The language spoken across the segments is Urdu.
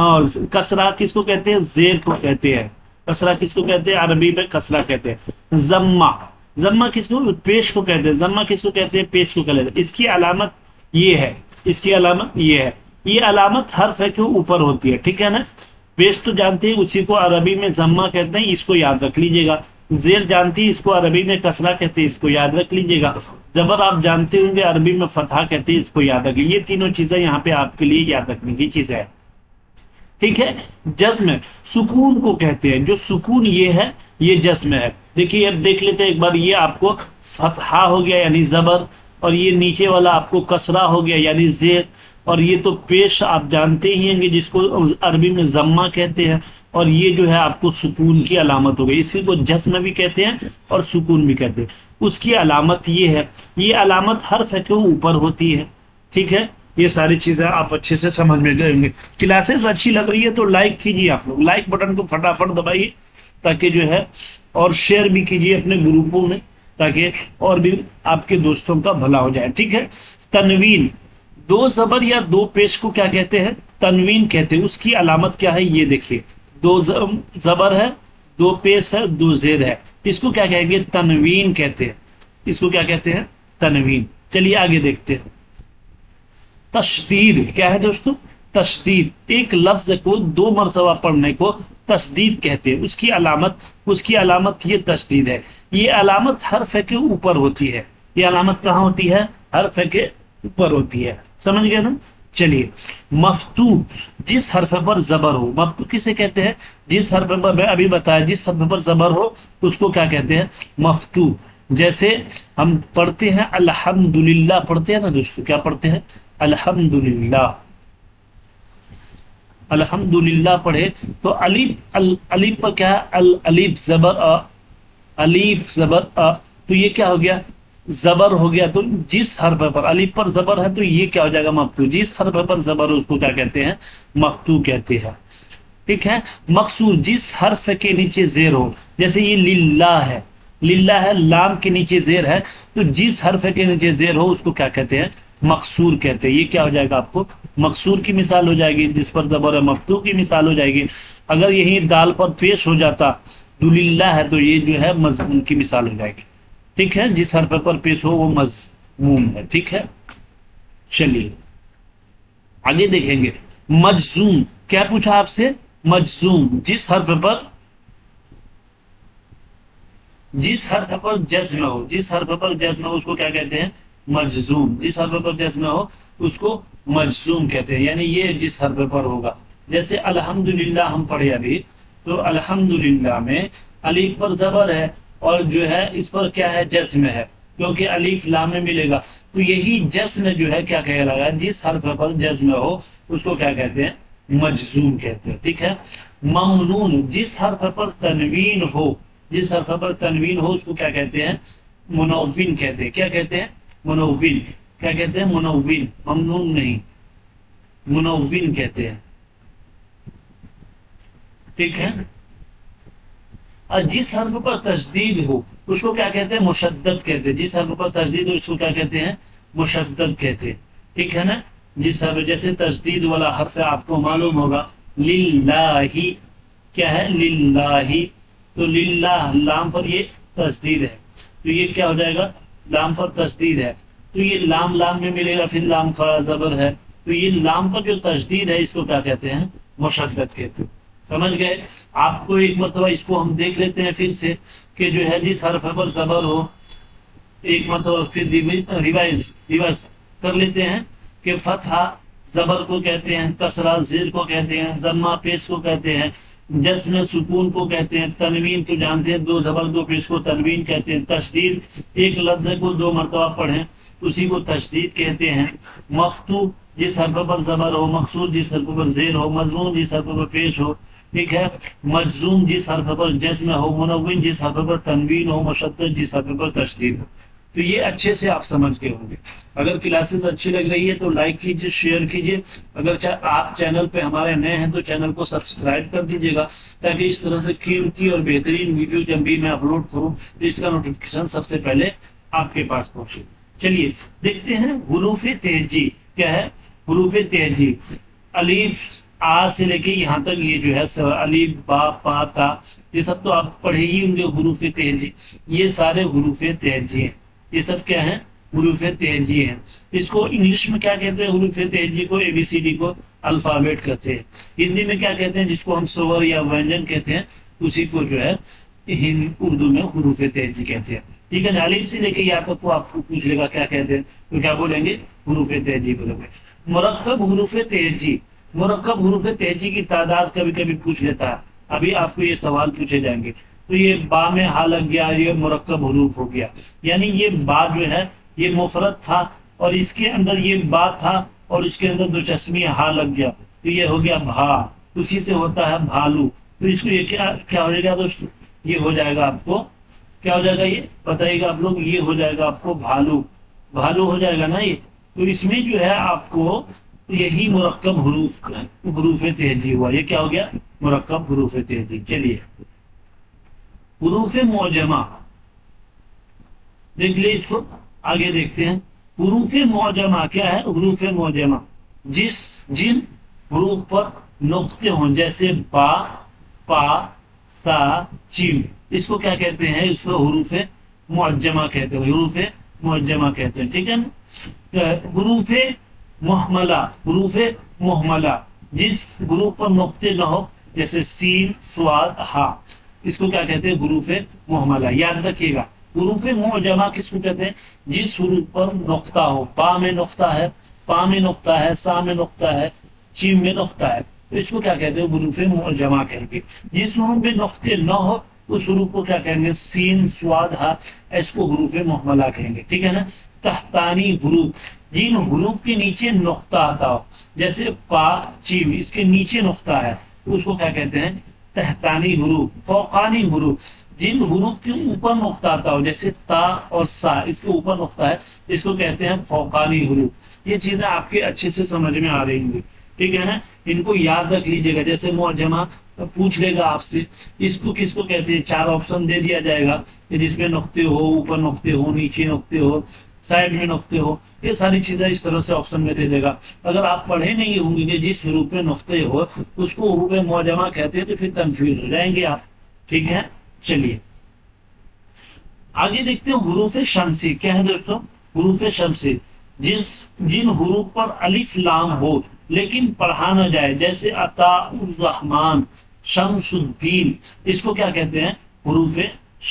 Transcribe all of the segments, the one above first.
اور کسرہ کس کو کہتے ہیں؟ زیر کو کہتے ہیں. کسرہ کس کو کہتے ہیں؟ عربی میں کسرہ کہتے ہیں. ضمہ، ضمہ کس کو؟ پیش کو کہتے ہیں. ضمہ کس کو کہتے ہیں؟ پیش کو کہتے ہیں. اس کی علامت یہ ہے، اس کی علامت یہ ہے. یہ علامت حرف ہے کہ اوپر ہوتی ہے، ٹھیک ہے نا. پیش تو جانتے ہیں، اسی کو عربی میں ضمہ کہتے ہیں، اس کو یاد رکھ لیجئے گا. زیر جانتی ہے، اس کو عربی میں کسرہ کہتے ہیں، اس کو یاد رکھ لیجئے گا. زبر آپ جانتے ہوں گے، عربی میں فتحہ کہتے ہیں، اس کو یاد رکھیے. یہ تینوں چیزیں یہاں پہ آپ کے لیے یاد رکھنے کی چیزیں ہیں، ٹھیک ہے. جزم سکون کو کہتے ہیں. جو سکون یہ ہے، یہ جزم ہے. دیکھیے اب دیکھ لیتے ہیں ایک بار. یہ آپ کو فتحہ ہو گیا یعنی زبر، اور یہ نیچے والا آپ کو کسرہ ہو گیا یعنی زیر، اور یہ تو پیش آپ جانتے ہی ہیں گے جس کو عربی میں ضمہ کہتے ہیں. اور یہ جو ہے آپ کو سکون کی علامت ہو گئی، اسی کو جزم بھی کہتے ہیں اور سکون بھی کہتے ہیں. اس کی علامت یہ ہے، یہ علامت حرف ہے کہ وہ اوپر ہوتی ہے، ٹھیک ہے. یہ ساری چیزیں آپ اچھے سے سمجھ میں گئے ہوں گے. کلاسز اچھی لگ رہی ہے تو لائک کیجیے، آپ لوگ لائک بٹن کو فٹافٹ دبائیے، تاکہ جو ہے اور شیئر بھی کیجیے اپنے گروپوں میں، تاکہ اور بھی آپ کے دوستوں کا بھلا ہو جائے، ٹھیک ہے. تنوین، دو زبر یا دو پیش کو کیا کہتے ہیں؟ تنوین کہتے ہیں. اس کی علامت کیا ہے؟ یہ دیکھیے، دو زبر ہے، دو پیش ہے، دو زیر ہے، اس کو کیا کہیں گے؟ تنوین کہتے ہیں. اس کو کیا کہتے ہیں؟ تنوین. چلیے آگے دیکھتے ہیں. تشدید کیا ہے دوستو؟ تشدید، ایک لفظ کو دو مرتبہ پڑھنے کو تشدید کہتے ہیں. اس کی علامت یہ تشدید ہے. یہ علامت حرف ہے کہ اوپر ہوتی ہے. یہ علامت کہاں ہوتی ہے؟ حرف ہے کہ اوپر ہوتی ہے. سمجھ گئے نا؟ چلیے. مفتو، جس حرف پر زبر ہو. مفتو کسے کہتے ہیں؟ جس حرف پر، میں ابھی بتایا، جس حرف پر زبر ہو اس کو کیا کہتے ہیں؟ مفتو. جیسے ہم پڑھتے ہیں الحمدللہ، پڑھتے ہیں نا دوستو، کیا پڑھتے ہیں؟ الحمدللہ. الحمدللہ پڑھے تو الف پر کیا ہے؟ الف زبر ا، الف زبر ا، تو یہ کیا ہو گیا؟ زبر ہو گیا. تو جس حرف پر الف پر زبر ہے تو یہ کیا ہو جائے گا؟ مفتو. جس حرف پر زبر ہو اس کو کیا کہتے ہیں؟ مفتو کہتے ہیں، ٹھیک ہے. مقصور، جس حرف کے نیچے زیر ہو. جیسے یہ للہ ہے، للہ ہے، لام کے نیچے زیر ہے، تو جس حرف کے نیچے زیر ہو اس کو کیا کہتے ہیں؟ مقصور کہتے ہیں. یہ کیا ہو جائے گا آپ کو؟ مقصور کی مثال ہو جائے گی. جس پر زبر ہے مفتو کی مثال ہو جائے گی. اگر یہی دال پر پیش ہو جاتا دللہ ہے تو یہ جو ہے مضموم کی مثال ہو جائے گی، ٹھیک ہے. جس حرف پر پیش ہو وہ مضموم ہے، ٹھیک ہے. چلیے آگے دیکھیں گے. مجزوم، کیا پوچھا آپ سے؟ مجزوم، جس حرف پر جزم ہو. جس حرف پر جزم ہو اس کو کیا کہتے ہیں؟ مجزوم. جس حرف پر جزم ہو اس کو مجزوم کہتے ہیں، یعنی یہ جس حرف پر ہوگا. جیسے الحمدللہ ہم پڑھے ابھی، تو الحمدللہ میں الف پر زبر ہے اور جو ہے اس پر کیا ہے؟ جزم ہے، کیونکہ الف لام میں ملے گا. تو یہی جزم جو ہے کیا کہے گا؟ جس حرف پر جزم ہو اس کو کیا کہتے ہیں؟ مجزوم کہتے ہیں، ٹھیک ہے. ممنون، جس حرف پر تنوین ہو. جس حرف پر تنوین ہو اس کو کیا کہتے ہیں؟ منون کہتے ہیں. کیا کہتے ہیں؟ منون. کیا کہتے ہیں؟ منون. ممنون نہیں، منون کہتے ہیں، ٹھیک ہے. اور جس حرف پر تشدید ہو اس کو کیا کہتے ہیں؟ مشدد کہتے ہیں. جس حرف پر تشدید ہو اس کو کیا کہتے ہیں؟ مشدد کہتے ہیں، ٹھیک ہے نا. جس حرف، جیسے تشدید والا حرف ہے آپ کو معلوم ہوگا للہ، کیا ہے؟ للہ. تو للہ لام پر یہ تشدید ہے، تو یہ کیا ہو جائے گا؟ لام پر تشدید ہے، تو یہ لام لام میں ملے گا، پھر لام کھڑا زبر ہے، تو یہ لام پر جو تشدید ہے اس کو کیا کہتے ہیں؟ مشدد کہتے ہیں. سمجھ گئے؟ آپ کو ایک مرتبہ اس کو ہم دیکھ لیتے ہیں پھر سے، کہ جو ہے جس حرف پر زبر ہو، ایک مرتبہ پھر ریوائز کر لیتے ہیں کہ فتحہ زبر کو کہتے ہیں، کسرہ زیر کو کہتے ہیں، ضمہ پیش کو کہتے ہیں، جزم سکون کو کہتے ہیں، تنوین تو جانتے ہیں دو زبر دو پیش کو تنوین کہتے ہیں، تشدید ایک لفظ کو دو مرتبہ پڑھیں اسی کو تشدید کہتے ہیں، مفتو جس حرف پر زبر ہو، مقصور جس حرف پر زیر ہو، مضمون جس حرف پر پیش ہو، ٹھیک ہے، مجزوم جس حرف پر جزم ہو، منون جس حرف پر تنوین ہو، مشدد جس حرف پر تشدید ہو. تو یہ اچھے سے آپ سمجھ گئے ہوں گے. اگر کلاسز اچھی لگ رہی ہے تو لائک کیجیے، شیئر کیجیے. اگر آپ چینل پہ ہمارے نئے ہیں تو چینل کو سبسکرائب کر دیجیے گا، تاکہ اس طرح سے قیمتی اور بہترین ویڈیو جب بھی میں اپلوڈ کروں اس کا نوٹیفیکیشن سب سے پہلے آپ کے پاس پہنچے. چلیے دیکھتے ہیں حروف تہجی. کیا ہے حروف تہجی؟ الف آ سے لے کے یہاں تک یہ جو ہے الف با پا تا، یہ سب تو آپ پڑھے ہی ہوں گے حروف تہجی، یہ سارے حروف تہجی ہیں، یہ سب کیا ہیں؟ حروف تہجی ہیں۔ اس کو انگلش میں کیا کہتے ہیں؟ حروف تہجی کو اے بی سی ڈی کو الفابیٹ کہتے ہیں۔ ہندی میں کیا کہتے ہیں؟ جس کو ہم سور یا وینجن کہتے ہیں، اسی کو جو ہے اردو میں حروف تہجی کہتے ہیں۔ ٹھیک ہے نا؟ الف سے لے کے یا تک کو آپ کو پوچھ لے گا کیا کہتے ہیں، تو کیا بولیں گے؟ حروف تہجی بولیں گے۔ مرکب حروف تہجی، مرکب حروف تہجی کی تعداد کبھی کبھی پوچھ لیتا ہے، ابھی آپ کو یہ سوال پوچھے جائیں گے۔ تو یہ با میں ہا لگ گیا، یہ مرکب حروف ہو گیا، یعنی یہ با جو ہے یہ مفرد تھا اور اس کے اندر یہ با تھا اور اس کے اندر دو چشمی ہا لگ گیا، تو یہ ہو گیا بھا، اسی سے ہوتا ہے بھالو۔ تو اس کو یہ کیا ہو جائے گا دوستو؟ یہ ہو جائے گا آپ کو کیا ہو جائے گا؟ یہ بتائیے گا آپ لوگ، یہ ہو جائے گا آپ کو بھالو، بھالو ہو جائے گا نا یہ۔ تو اس میں جو ہے آپ کو یہی مرکب حروف تہجی ہوا، یہ کیا ہو گیا؟ مرکب حروف تہجی۔ چلیے حروف معجمہ دیکھ لیں، اس کو آگے دیکھتے ہیں۔ حروف معجمہ کیا ہے؟ حروف معجمہ جن حروف پر نقطے ہوں، جیسے با، پا، سا، جیم، اس کو کیا کہتے ہیں؟ اس کو حروف معجمہ کہتے ہیں، حروف معجمہ کہتے ہیں۔ ٹھیک ہے نا؟ حروف محملہ، حروف محملہ جس حروف پر نقطے نہ ہو، جیسے سین، صاد، ہا، اس کو کیا کہتے ہیں؟ حروف محملہ۔ یاد رکھیے گا، حروف معجمہ کس کو کہتے ہیں؟ جس حروف پر نقطہ ہو، با میں نقطہ ہے، پا میں نقطہ ہے، سا میں نقطہ ہے، جیم میں نقطہ ہے، تو اس کو کیا کہتے ہیں؟ حروف معجمہ کہیں گے۔ جس حروف میں نقطے نہ ہو اس حروف کو کیا کہیں گے؟ سین، صاد، ہا، اس کو حروف محملہ کہیں گے۔ ٹھیک ہے نا؟ تحتانی حروف جن حروف کے نیچے نقطہ آتا ہو، جیسے پا، جیم، اس کے نیچے نقطہ ہے، اس کو کیا کہتے ہیں؟ تحتانی حروف۔ فوقانی حروف جن حروف کے اوپر نقطہ آتا ہو، جیسے تا اور سا، اس کے اوپر نقطہ ہے، اس کو کہتے ہیں فوقانی حروف۔ یہ چیزیں آپ کے اچھے سے سمجھ میں آ رہی ہوں، ٹھیک ہے نا؟ ان کو یاد رکھ لیجیے گا۔ جیسے معجمہ پوچھ لے گا آپ سے، اس کو کس کو کہتے ہیں؟ 4 آپشن دے دیا جائے گا کہ جس میں نقطے ہو، اوپر نقطے ہو، نیچے نقطے ہو، سائڈ میں نقطے ہو، یہ ساری چیزیں اس طرح سے آپشن میں دے دے گا۔ اگر آپ پڑھے نہیں ہوں گے کہ جس حروف میں نقطے ہو اس کو حروف معجمہ کہتے ہیں، تو پھر کنفیوز ہو جائیں گے آپ۔ ٹھیک ہے؟ چلیے آگے دیکھتے ہیں حروف شمسی کیا ہے دوستوں؟ حروف شمسی جن حروف پر الف لام ہو لیکن پڑھا نہ جائے، جیسے عطا الرحمن، شمس الدین، اس کو کیا کہتے ہیں؟ حروف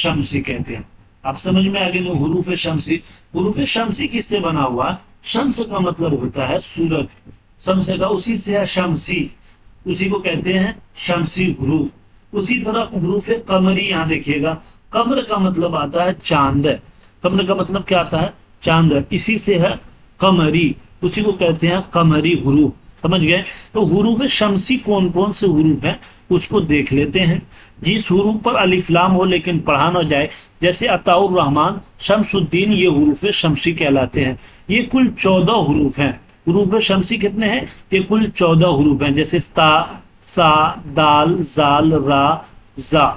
شمسی کہتے ہیں۔ آپ سمجھ میں آگے جو حروف شمسی، حروف شمسی کس سے بنا ہوا؟ شمس کا مطلب ہوتا ہے سورج، شمس کا اسی سے ہے شمسی، اسی کو کہتے ہیں شمسی حروف۔ اسی طرح حروف قمری، یہاں دیکھیے گا، قمر کا مطلب آتا ہے چاند، قمر کا مطلب کیا آتا ہے؟ چاند، اسی سے ہے قمری، اسی کو کہتے ہیں قمری حروف۔ سمجھ گئے؟ تو حروف شمسی کون کون سے حروف ہیں اس کو دیکھ لیتے ہیں۔ جس حروف پر الف لام ہو لیکن پڑھا نہ جائے، جیسے عطاء الرحمن، شمس الدین، یہ حروف شمسی کہلاتے ہیں۔ یہ کل 14 حروف ہیں۔ حروف شمسی کتنے ہیں؟ یہ کل 14 حروف ہیں، جیسے تا، سا، دال، زال، را، زا،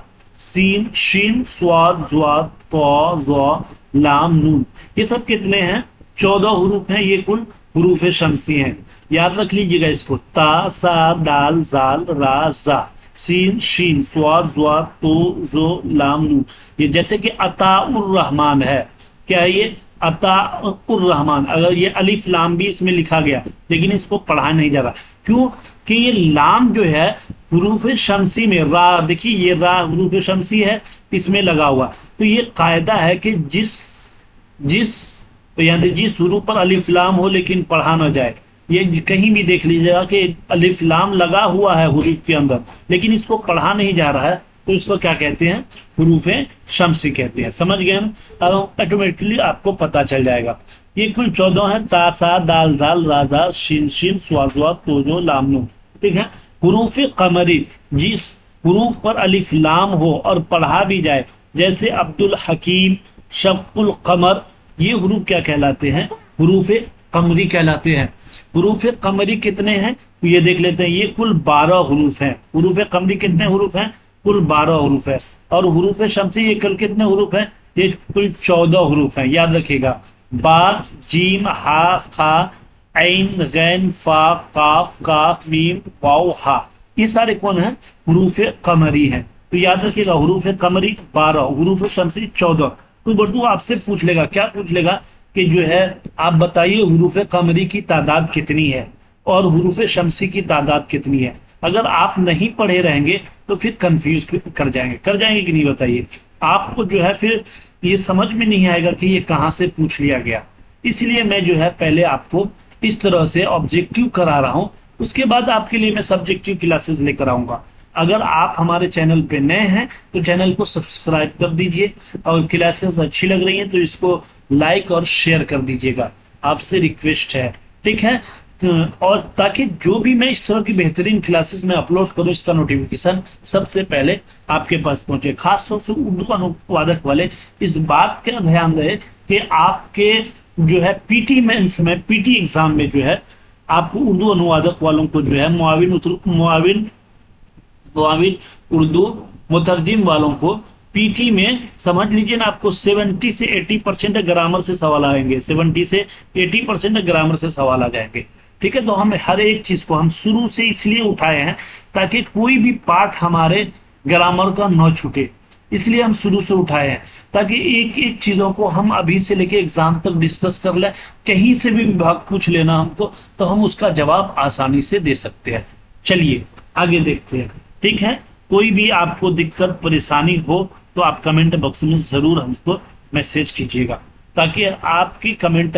سین، شین، صاد، ضاد، طا، ظا، لام، نون، یہ سب کتنے ہیں؟ 14 حروف ہیں، یہ کل حروف شمسی ہیں۔ یاد رکھ لیجیے گا اس کو، تا، سا، دال، زال، را، زا، سین، شین، صاد، ضاد، تو، ظو، لام، نون۔ یہ جیسے کہ عطاء الرحمن ہے، کیا ہے یہ؟ عطاء الرحمن، اگر یہ الف لام بھی اس میں لکھا گیا لیکن اس کو پڑھا نہیں جا رہا، کیوں کہ یہ لام جو ہے حروف شمسی میں، را، دیکھیے یہ را حروف شمسی ہے، اس میں لگا ہوا، تو یہ قاعدہ ہے کہ جس حروف پر الف لام ہو لیکن پڑھا نہ جائے، یہ کہیں بھی دیکھ لیجیے گا کہ الف لام لگا ہوا ہے حروف کے اندر لیکن اس کو پڑھا نہیں جا رہا ہے، تو اس کو کیا کہتے ہیں؟ حروف شمسی کہتے ہیں۔ سمجھ گئے ہم؟ اب آٹومیٹکلی آپ کو پتا چل جائے گا۔ یہ کل 14 ہیں، تا، سا، دال، زال، را، زا، شین، شین، صاد، ضاد، تو، ظو، لام، نون۔ ٹھیک ہے؟ حروف قمری جس حروف پر الف لام ہو اور پڑھا بھی جائے، جیسے عبد الحکیم، شق القمر، یہ حروف کیا کہلاتے ہیں؟ حروف قمری کہلاتے ہیں۔ حروف قمری کتنے ہیں؟ یہ دیکھ لیتے ہیں، یہ کل 12 حروف ہیں۔ حروف قمری کتنے حروف ہیں؟ کل 12 حروف ہے۔ اور حروف شمسی یہ کل کتنے حروف ہیں؟ یہ کل 14 حروف ہیں۔ یاد رکھیے گا، با، جیم، ہا، خا، عین غین فا قاف کاف میم واو ہا، یہ سارے کون ہیں؟ حروف قمری ہیں۔ تو یاد رکھیے گا حروف قمری 12، حروف شمسی 14۔ تو بٹو آپ سے پوچھ لے گا، کیا پوچھ لے گا کہ جو ہے آپ بتائیے حروف قمری کی تعداد کتنی ہے اور حروف شمسی کی تعداد کتنی ہے۔ اگر آپ نہیں پڑھے رہیں گے تو پھر کنفیوز کر جائیں گے کہ نہیں بتائیے، آپ کو جو ہے پھر یہ سمجھ میں نہیں آئے گا کہ یہ کہاں سے پوچھ لیا گیا۔ اس لیے میں جو ہے پہلے آپ کو اس طرح سے آبجیکٹیو کرا رہا ہوں، اس کے بعد آپ کے لیے میں سبجیکٹیو کلاسز لے کر آؤں گا۔ اگر آپ ہمارے چینل پہ نئے ہیں تو چینل کو سبسکرائب کر دیجئے، اور کلاسز اچھی لگ رہی ہیں تو اس کو لائک اور شیئر کر دیجئے گا، آپ سے ریکویسٹ ہے، ٹھیک ہے؟ اور تاکہ جو بھی میں اس طرح کی بہترین کلاسز میں اپلوڈ کروں اس کا نوٹیفیکیشن سب سے پہلے آپ کے پاس پہنچے۔ خاص طور سے اردو انوادک والے اس بات کا دھیان رہے کہ آپ کے جو ہے پی ٹی مینس میں، پی ٹی ایگزام میں جو ہے آپ کو اردو انوادک والوں کو جو ہے معاون اردو مترجم والوں کو پی ٹی میں سمجھ لیجیے نا، آپ کو 70 سے 80% گرامر سے سوال آئیں گے، 70 سے 80% گرامر سے سوال آ جائیں گے، ٹھیک ہے؟ تو ہم ہر ایک چیز کو ہم شروع سے اس لیے اٹھائے ہیں تاکہ کوئی بھی پارٹ ہمارے گرامر کا نہ چھوٹے، اس لیے ہم شروع سے اٹھائے ہیں تاکہ ایک ایک چیزوں کو ہم ابھی سے لے کے ایگزام تک ڈسکس کر لیں، کہیں سے بھی وبھاگ پوچھ لینا ہم کو تو ہم اس کا جواب آسانی سے دے سکتے ہیں۔ چلیے آگے دیکھتے ہیں، ٹھیک ہے؟ کوئی بھی آپ کو دقت پریشانی ہو تو آپ کمنٹ باکس میں ضرور ہم کو میسج کیجیے گا، تاکہ آپ کی کمنٹ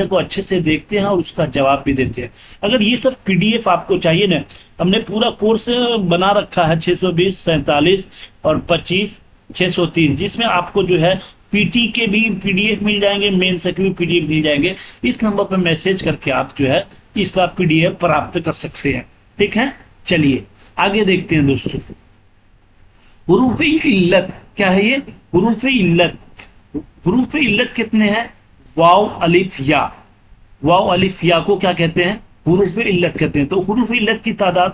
کو اچھے سے دیکھتے ہیں اور اس کا جواب بھی دیتے ہیں۔ اگر یہ سب پی ڈی ایف آپ کو چاہیے نا، ہم نے پورا کورس بنا رکھا ہے 620 47 اور 25 630، جس میں آپ کو جو ہے پی ٹی کے بھی پی ڈی ایف مل جائیں گے، مینس کے بھی پی ڈی ایف مل جائیں گے۔ اس نمبر پہ میسج کر کے آپ جو ہے اس کا پی ڈی ایف پراپت کر سکتے ہیں، ٹھیک ہے؟ چلیے آگے دیکھتے ہیں دوستوں۔ حروف علت کیا ہے؟ یہ حروف علت، حروف علت کتنے ہیں؟ واو الف یا، واو الف یا کو کیا کہتے ہیں؟ حروف علت کہتے ہیں۔ تو حروف علت کی تعداد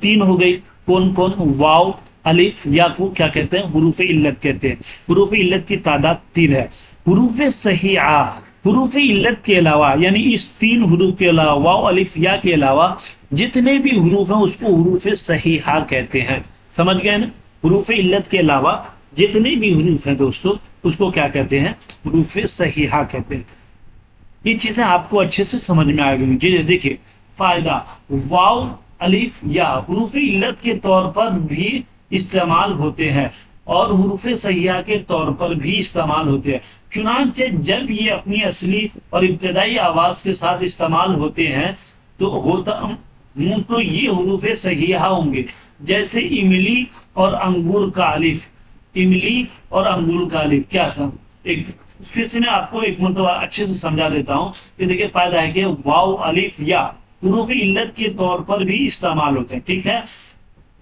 3 ہو گئی، کون کون؟ واو الف یا کو کیا کہتے ہیں؟ حروف علت کہتے ہیں۔ حروف علت کی تعداد 3 ہے۔ حروف صحیحہ، حروف علت کے علاوہ یعنی اس 3 حروف کے علاوہ، واو الف یا کے علاوہ جتنے بھی حروف ہیں اس کو حروف صحیحہ کہتے ہیں، سمجھ گئے نا؟ حروف علت کے علاوہ جتنے بھی حروف ہیں دوستو اس کو کیا کہتے ہیں؟ حروف صحیحہ کہتے ہیں۔ یہ چیزیں آپ کو اچھے سے سمجھ میں آ گئی۔ جی دیکھیے فائدہ، واو الف یا حروف علت کے طور پر بھی استعمال ہوتے ہیں اور حروف صحیحہ کے طور پر بھی استعمال ہوتے ہیں، چنانچہ جب یہ اپنی اصلی اور ابتدائی آواز کے ساتھ استعمال ہوتے ہیں تو یہ حروف صحیحہ ہوں گے، جیسے املی اور انگور کا الف، املی اور انگور کا الف کیا ایک پھر سے میں آپ کو ایک مرتبہ اچھے سے سمجھا دیتا ہوں کہ دیکھیں فائدہ ہے کہ واو الف یا حروف علت کے طور پر بھی استعمال ہوتے ہیں، ٹھیک ہے؟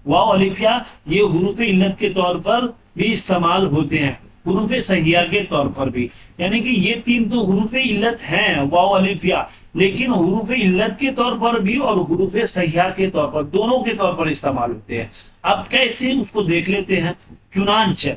واو الف یا یہ حروف علت کے طور پر بھی استعمال ہوتے ہیں، حروف صحیحہ کے طور پر بھی، یعنی کہ یہ 3 تو حروف علت ہیں واو الف یا، لیکن حروف علت کے طور پر بھی اور حروف صحیحہ کے طور پر، دونوں کے طور پر استعمال ہوتے ہیں۔ اب کیسے اس کو دیکھ لیتے ہیں۔ چنانچہ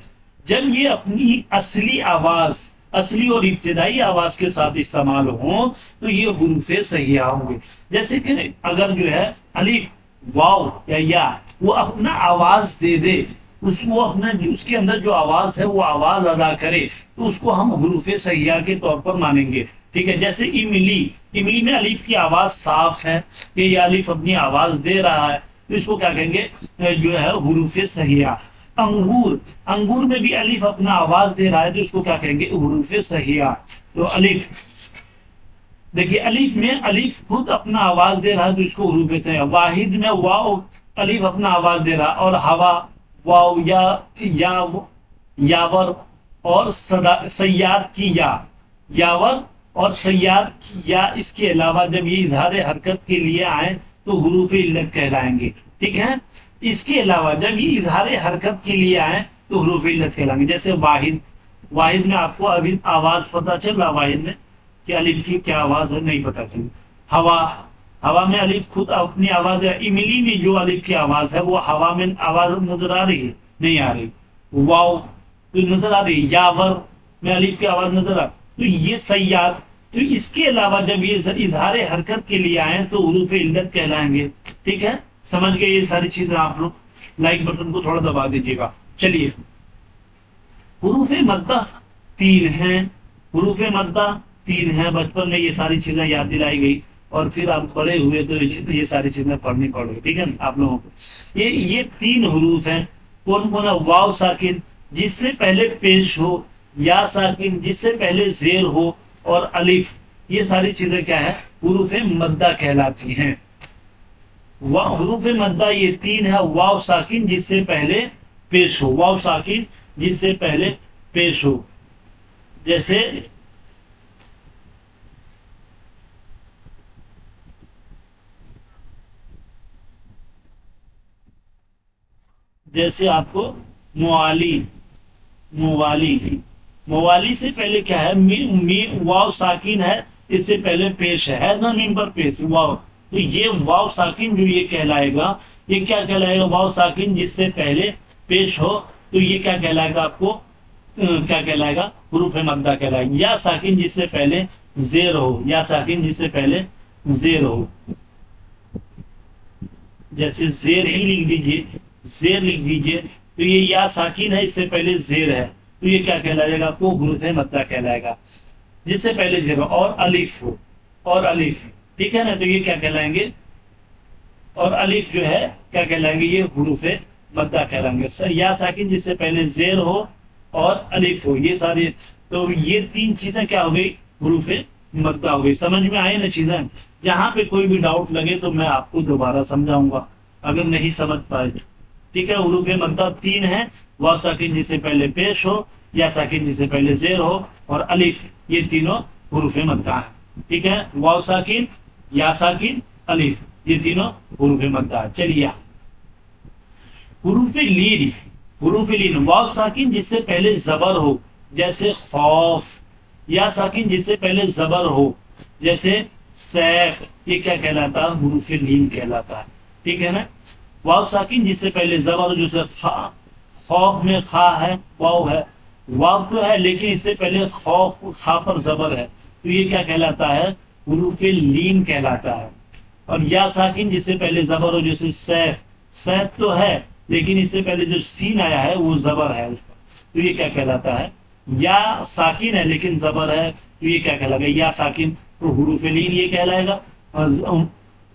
جب یہ اپنی اصلی آواز، اصلی اور ابتدائی آواز کے ساتھ استعمال ہوں تو یہ حروف صحیحہ ہوں گے، جیسے کہ اگر جو ہے الف واو یا وہ اپنا آواز دے دے، اس کے اندر جو آواز ہے وہ آواز ادا کرے تو اس کو ہم حروف صحیحہ کے طور پر مانیں گے، ٹھیک ہے؟ جیسے املی، املی میں الف کی آواز صاف ہے، یہ الف اپنی آواز دے رہا ہے تو اس کو کیا کہیں گے؟ جو ہے حروف صحیحہ۔ انگور، انگور میں بھی الف اپنا آواز دے رہا ہے تو اس کو کیا کہیں گے؟ حروف صحیحہ۔ تو الف دیکھیے الف میں الف خود اپنا آواز دے رہا ہے تو اس کو حروف صحیحہ۔ واحد میں واو الف اپنا آواز دے رہا، اور ہوا واو یا یاور اور سیاد کی یا، یاور اور سیاد کی یا، اس کے علاوہ جب یہ اظہار حرکت کے لیے آئیں تو حروف علت کہلائیں گے، ٹھیک ہے؟ اس کے علاوہ جب یہ اظہار حرکت کے لیے آئیں تو حروف علت کہلائیں گے، جیسے واحد، واحد میں آپ کو ابھی آواز پتہ چل رہا، واحد میں کہ الف کی کیا آواز ہے نہیں پتہ چل۔ ہوا، ہوا میں الف خود اپنی آواز ہے، املی میں جو الف کی آواز ہے وہ ہوا میں آواز نظر آ رہی ہے نہیں آ رہی، واو تو نظر آ رہی، یاور میں الف کی آواز نظر آ، تو یہ سیاد، تو اس کے علاوہ جب یہ اظہار حرکت کے لیے آئیں تو حروف علت کہلائیں گے. ٹھیک ہے، سمجھ گئے یہ ساری چیزیں؟ آپ لوگ لائک بٹن کو تھوڑا دبا دیجیے گا. چلیے، حروف مدہ 3 ہیں. حروف مدہ 3 ہیں. بچپن میں یہ ساری چیزیں یاد دلائی گئی اور پھر آپ بڑے ہوئے تو یہ ساری چیزیں پڑھنی پڑ گئی. ٹھیک ہے نا آپ لوگوں کو؟ یہ 3 حروف ہیں. کون کون ہے؟ واو ساکن جس سے پہلے پیش ہو، یا ساکن جس سے پہلے زیر ہو، اور الف. یہ ساری چیزیں کیا ہے؟ حروف مدہ کہلاتی ہیں. حروف مدہ یہ 3 ہے. واو ساکن جس سے پہلے پیش ہو، واو ساکن جس سے پہلے پیش ہو، جیسے آپ کو موالی. موالی سے پہلے کیا ہے؟ واو ساکن ہے، اس سے پہلے پیش ہے نا میم پر پیش واو. تو یہ واو ساکن جو یہ کہلائے گا، یہ کیا کہلائے گا؟ واو ساکن جس سے پہلے پیش ہو. تو یہ کیا کہلائے گا؟ آپ کو کیا کہلائے گا؟ حروف مدہ کہلائے گا. یا ساکن جس سے پہلے زیر ہو، یا ساکن جس سے پہلے زیر ہو، جیسے زیر ہی لکھ دیجئے، زیر لکھ دیجئے. تو یہ یا ساکن ہے، اس سے پہلے زیر ہے. تو یہ کیا کہلائے گا؟ آپ کو حروف مدہ کہلائے گا. جس سے پہلے زیر ہو اور الف ہو، اور الف. ٹھیک ہے نا؟ تو یہ کیا کہلائیں گے؟ اور الف جو ہے کیا کہلائیں گے؟ یہ حروف مدہ کہلائیں گے. یا ساکن جس سے پہلے زیر ہو اور الف ہو، یہ سارے. تو یہ 3 چیزیں کیا ہو گئی؟ حروف مدہ ہو گئی. سمجھ میں آئے نا چیزیں؟ جہاں پہ کوئی بھی ڈاؤٹ لگے تو میں آپ کو دوبارہ سمجھاؤں گا اگر نہیں سمجھ پائے. ٹھیک ہے، حروف مدہ 3 ہیں. واو ساکن جس سے پہلے پیش ہو، یا ساکن جس سے پہلے زیر ہو، اور الف. یہ تینوں حروف مدہ ہیں. ٹھیک ہے، واو ساکن، یا ساکن، الف، یہ تینوں حروف مدہ ہیں. چلیے، حروف لین. حروف لین واو ساکن جس سے پہلے زبر ہو، جیسے خوف. یا ساکن جس سے پہلے زبر ہو، جیسے سیف. یہ کیا کہلاتا ہے؟ حروف لین کہلاتا ہے. ٹھیک ہے نا؟ واو ساکن جس سے پہلے زبر ہو، جیسے خا. خوف میں خا ہے، واو ہے. واو تو ہے لیکن اس سے پہلے خوف، خا پر زبر ہے. تو یہ کیا کہلاتا ہے؟ حروف لین کہلاتا ہے. اور یا ساکن جس سے پہلے زبر ہو، جیسے سیف. سیف تو ہے لیکن اس سے پہلے جو سین آیا ہے وہ زبر ہے اس پر. تو یہ کیا کہلاتا ہے؟ یا ساکن ہے لیکن زبر ہے. تو یہ کیا کہلائے گا؟ یا ساکن. تو حروف لین یہ کہلائے گا.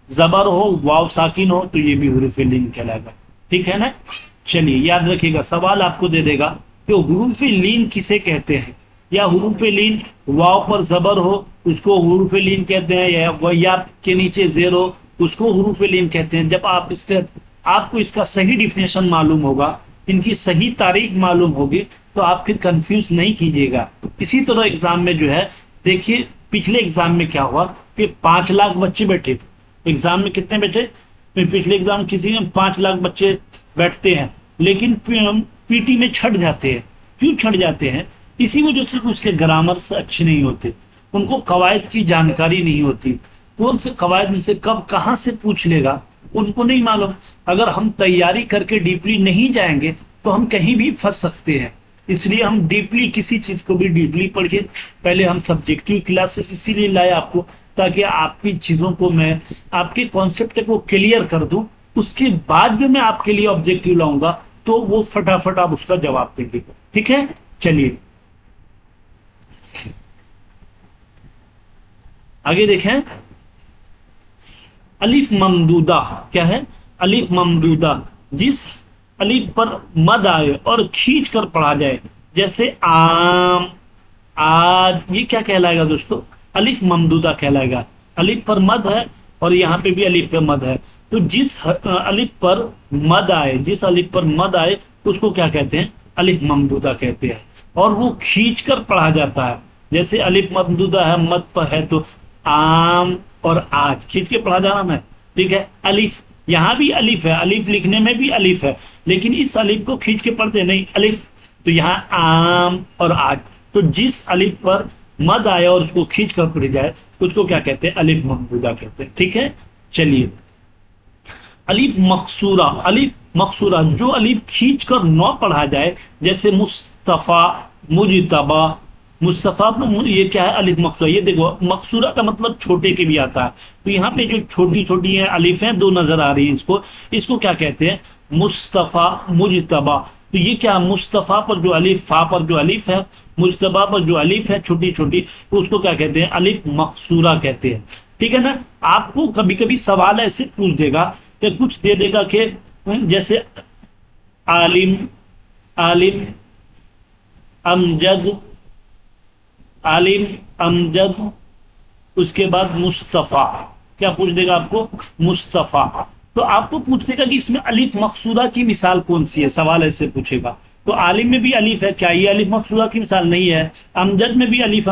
زبر ہو، واو ساکن ہو، تو یہ بھی حروف لین کہلائے گا. ٹھیک ہے نا؟ چلیے یاد رکھیے گا، سوال آپ کو دے دے گا کہ حروف لین کسے کہتے ہیں. یا حروف لین واو پر زبر ہو اس کو حروف لین کہتے ہیں، یا کے نیچے زیر ہو اس کو حروف لین کہتے ہیں. جب آپ کو اس کا صحیح ڈیفینیشن معلوم ہوگا، ان کی صحیح تاریخ معلوم ہوگی، تو آپ پھر کنفیوز نہیں کیجیے گا. اسی طرح ایگزام میں جو ہے، دیکھیے پچھلے ایگزام میں کیا ہوا کہ 5 لاکھ بچے بیٹھے. ایگزام میں کتنے بیٹھے؟ پچھلے ایگزام کسی میں 5 لاکھ بچے بیٹھتے ہیں، لیکن پی ٹی میں چھٹ جاتے ہیں. کیوں چھٹ جاتے ہیں؟ اسی وجہ سے اس کے گرامر اچھے نہیں ہوتے، ان کو قواعد کی جانکاری نہیں ہوتی. کون سے قواعد ان سے کب کہاں سے پوچھ لے گا ان کو نہیں معلوم. اگر ہم تیاری کر کے ڈیپلی نہیں جائیں گے تو ہم کہیں بھی پھنس سکتے ہیں. اس لیے ہم ڈیپلی کسی چیز کو بھی ڈیپلی پڑھیں. پہلے ہم سبجیکٹیو کلاسز اسی لیے لائے آپ کو، تاکہ آپ کی چیزوں کو میں، آپ کے کانسیپٹ کو کلیئر کر دوں. اس کے بعد جو میں آپ کے لیے آبجیکٹیو لاؤں گا تو وہ فٹافٹ آپ اس کا جواب دیں گے. ٹھیک ہے؟ چلیے آگے دیکھیں. الف ممدودہ کیا ہے؟ الف ممدودہ جس الف پر مد آئے اور کھینچ کر پڑھا جائے، جیسے آم، آج. یہ کیا کہلائے گا دوستو؟ الف ممدودہ کہلائے گا. الف پر مد ہے اور یہاں پہ بھی الف پہ مد ہے. تو جس الف پر مد آئے، جس الف پر مد آئے اس کو کیا کہتے ہیں؟ الف ممدودہ کہتے ہیں. اور وہ کھینچ کر پڑھا جاتا ہے. جیسے الف ممدودہ ہے، مد پر ہے، تو آم اور آج کھینچ کے پڑھا جانا نا. ٹھیک ہے؟ الف یہاں بھی الف ہے، الف لکھنے میں بھی الف ہے، لیکن اس الف کو کھینچ کے پڑھتے نہیں الف. تو یہاں آم اور آج. تو جس الف پر مد آئے اور اس کو کھینچ کر پڑھی جائے اس کو کیا کہتے ہیں؟ الف ممدودہ کہتے ہیں. ٹھیک ہے؟ چلیے الف مقصورہ. الف مقصورہ جو الف کھینچ کر نہ پڑھا جائے، جیسے مصطفیٰ، مجتبی، مصطفیٰ یہ کیا ہے؟ الف مقصورہ. یہ دیکھو مقصورہ کا مطلب چھوٹے کے بھی آتا ہے. تو یہاں پہ جو چھوٹی چھوٹی ہیں الف ہیں دو نظر آ رہی ہیں اس کو کیا کہتے ہیں؟ مصطفیٰ مجتبی. تو یہ کیا مصطفیٰ پر جو الف، فا پر جو الف ہے، مجتبی پر جو الف ہے چھوٹی چھوٹی، تو اس کو کیا کہتے ہیں؟ الف مقصورہ کہتے ہیں. ٹھیک ہے نا. آپ کو کبھی کبھی سوال ایسے پوچھ دے گا کہ کچھ دے دے گا کہ جیسے عالم، عالم امجد، عالم امجد، اس کے بعد مصطفیٰ. کیا پوچھ دے گا آپ کو؟ مصطفیٰ. تو آپ کو پوچھ دے گا کہ اس میں الف مقصورہ کی مثال کون سی ہے، سوال ایسے پوچھے گا. تو عالم میں بھی الف ہے، کیا یہ الف مقصورہ کی مثال نہیں ہے؟ امجد میں بھی الف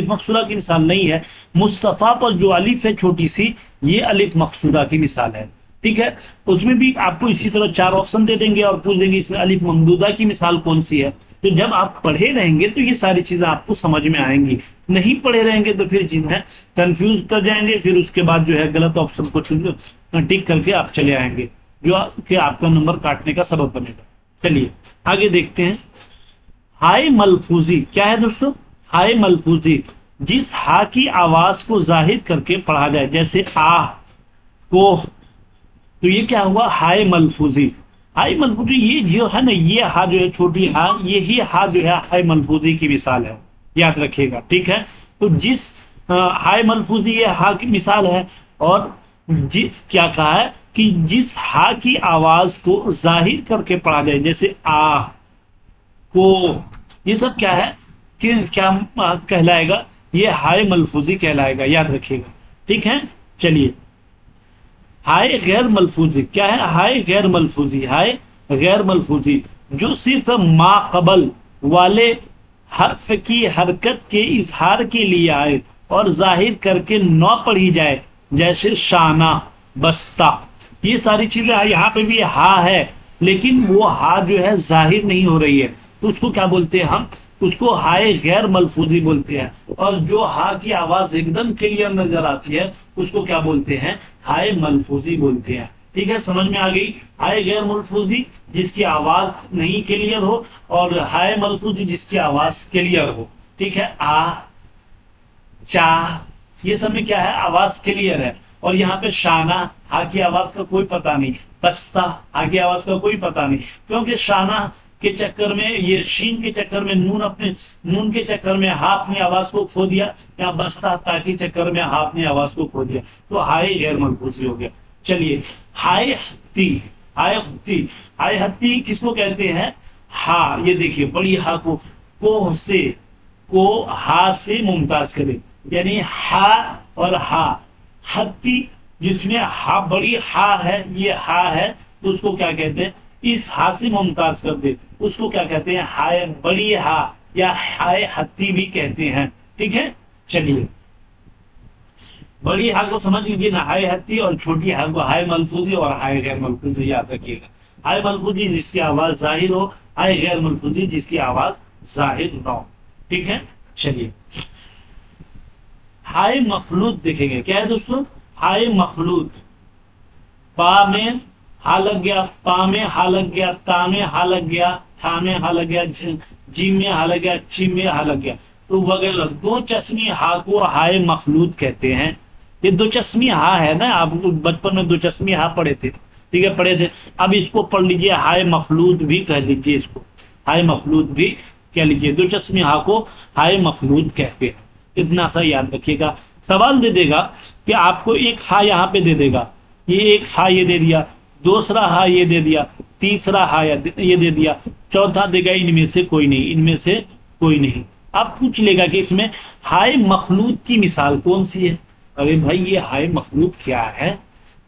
مقصورہ کی مثال نہیں ہے. مصطفیٰ پر جو الف ہے چھوٹی سی، یہ الف مقصورہ کی مثال ہے. ٹھیک ہے. اس میں بھی آپ کو اسی طرح 4 آپشن دے دیں گے اور پوچھ دیں گے اس میں الف ممدودہ کی مثال کون سی ہے. تو جب آپ پڑھے رہیں گے تو یہ ساری چیزیں آپ کو سمجھ میں آئیں گی. نہیں پڑھے رہیں گے تو پھر چیز ہے کنفیوز کر جائیں گے، پھر اس کے بعد جو ہے غلط آپشن کو ٹک کر کے آپ چلے آئیں گے، جو کہ آپ کا نمبر کاٹنے کا سبب بنے گا. چلیے آگے دیکھتے ہیں. ہائے ملفوظی کیا ہے دوستوں؟ ہائے ملفوظی جس ہا کی آواز کو ظاہر کر کے پڑھا جائے، جیسے آ، کو، تو یہ کیا ہوا؟ ہائے ملفوظی. ہائے ملفوظی یہ جو ہے نا، یہ ہا جو ہے چھوٹی ہا، یہی ہا جو ہے ہائے ملفوظی کی مثال ہے، یاد رکھیے گا. ٹھیک ہے. تو جس ہائے ملفوظی یہ ہا کی مثال ہے، اور جس کیا کہا ہے کہ جس ہا کی آواز کو ظاہر کر کے پڑھا جائے، جیسے آ، کو، یہ سب کیا ہے کہ کیا کہلائے گا؟ یہ ہائے ملفوظی کہلائے گا، یاد رکھیے گا. ٹھیک ہے. چلیے ہائے غیر ملفوظی کیا ہے؟ ہائے غیر ملفوظی، ہائے غیر ملفوظی جو صرف ما قبل والے حرف کی حرکت کے اظہار کے لیے آئے اور ظاہر کر کے نہ پڑھی جائے، جیسے شانہ، بستہ. یہ ساری چیزیں یہاں پہ بھی ہا ہے لیکن وہ ہا جو ہے ظاہر نہیں ہو رہی ہے، تو اس کو کیا بولتے ہیں؟ ہم اس کو ہائے غیر ملفوظی بولتے ہیں. اور جو ہا کی آواز ایک دم کلیئر نظر آتی ہے اس کو کیا بولتے ہیں؟ ہائے ملفوظی بولتے ہیں. ٹھیک ہے. سمجھ میں آ گئی؟ ہائے غیر ملفوظی جس کی آواز نہیں کلیئر ہو، اور ہائے ملفوظی جس کی آواز کلیئر ہو. ٹھیک ہے. آ، چا، یہ سب میں کیا ہے؟ آواز کلیئر ہے. اور یہاں پہ شانہ، ہا کی آواز کا کوئی پتہ نہیں. بستہ، ہا کی آواز کا کوئی پتہ نہیں، کیونکہ شانہ کے چکر میں، یہ شین کے چکر میں، نون کے چکر میں ہا اپنی آواز کو کھو دیا، یا بستہ تا کے چکر میں ہا اپنی آواز کو کھو دیا، تو ہائے غیر ملفوظی ہو گیا. چلیے ہائے ہتی، ہائے ہتی، ہائے ہتی کس کو کہتے ہیں؟ ہا. یہ دیکھیے بڑی ہا کو سے، کو ہا سے ممتاز کرے، یعنی ہا اور ہا. ہتی جس میں ہا، بڑی ہا ہے، یہ ہا ہے، تو اس کو کیا کہتے ہیں؟ اس ہا سے ممتاز کر دے، اس کو کیا کہتے ہیں؟ ہائے بڑی ہا یا ہائے ہتی بھی کہتے ہیں. ٹھیک ہے. چلیے بڑی ہا کو سمجھ لیجیے نا، ہائے ہتی، اور چھوٹی ہا کو ہائے ملفوظی اور ہائے غیر ملفوظی یاد رکھیے گا. ہائے ملفوظی جس کی آواز ظاہر ہو، ہائے غیر ملفوظی جس کی آواز ظاہر نہ ہو. ٹھیک ہے. چلیے ہائے مخلوط دیکھیں گے. کیا ہے دوستوں؟ ہائے مخلوط. پا میں ہا لگ گیا، پا میں ہا لگ گیا، تا میں ہا لگ گیا، تھا میں ہا لگ گیا، جیم میں ہا لگ گیا، چیم میں ہا لگ گیا، تو وغیرہ. دو چشمی ہا کو ہائے مخلوط کہتے ہیں. یہ دو چشمی ہا ہے نا، آپ بچپن میں دو چشمی ہا پڑھے تھے. ٹھیک ہے، پڑھے تھے. اب اس کو پڑھ لیجئے، ہائے مخلوط بھی کہہ لیجئے، اس کو ہائے مخلوط بھی کہہ لیجئے. دو چشمی ہا کو ہائے مخلوط کہتے ہیں. اتنا سا یاد رکھیے گا. سوال دے دے گا کہ آپ کو ایک ہا یہاں پہ دے دے گا، یہ ایک ہا یہ دے دیا، دوسرا ہا یہ دے دیا، تیسرا ہا یہ دے دیا، چوتھا دے گا ان میں سے کوئی نہیں، ان میں سے کوئی نہیں. آپ پوچھ لے گا کہ اس میں ہائے مخلوط کی مثال کون سی ہے. ارے بھائی یہ ہائے مخلوط کیا ہے؟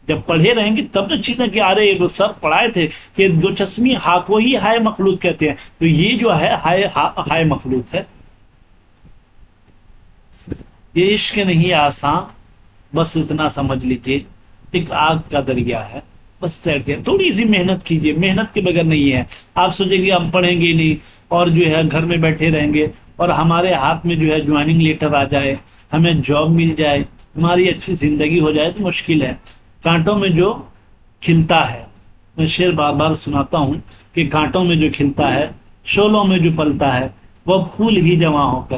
جب پڑھے رہیں گے تب تو چیزیں کہ ارے یہ سب پڑھائے تھے کہ دو چشمی ہا کو ہی ہائے مخلوط کہتے ہیں، تو یہ جو ہے ہائے مخلوط ہے. یہ عشق نہیں آسان، بس اتنا سمجھ لیجیے ایک آگ کا دریا ہے، بس تیرتے ہیں. تھوڑی سی محنت کیجیے، محنت کے بغیر نہیں ہے. آپ سوچیں گے ہم پڑھیں گے نہیں اور جو ہے گھر میں بیٹھے رہیں گے اور ہمارے ہاتھ میں جو ہے جوائننگ لیٹر آ جائے، ہمیں جاب مل جائے، ہماری اچھی زندگی ہو جائے، تو مشکل ہے. کانٹوں میں جو کھلتا ہے، میں شعر بار بار سناتا ہوں کہ کانٹوں میں جو کھلتا ہے، شولوں میں جو پلتا ہے، وہ پھول ہی جمع ہو کر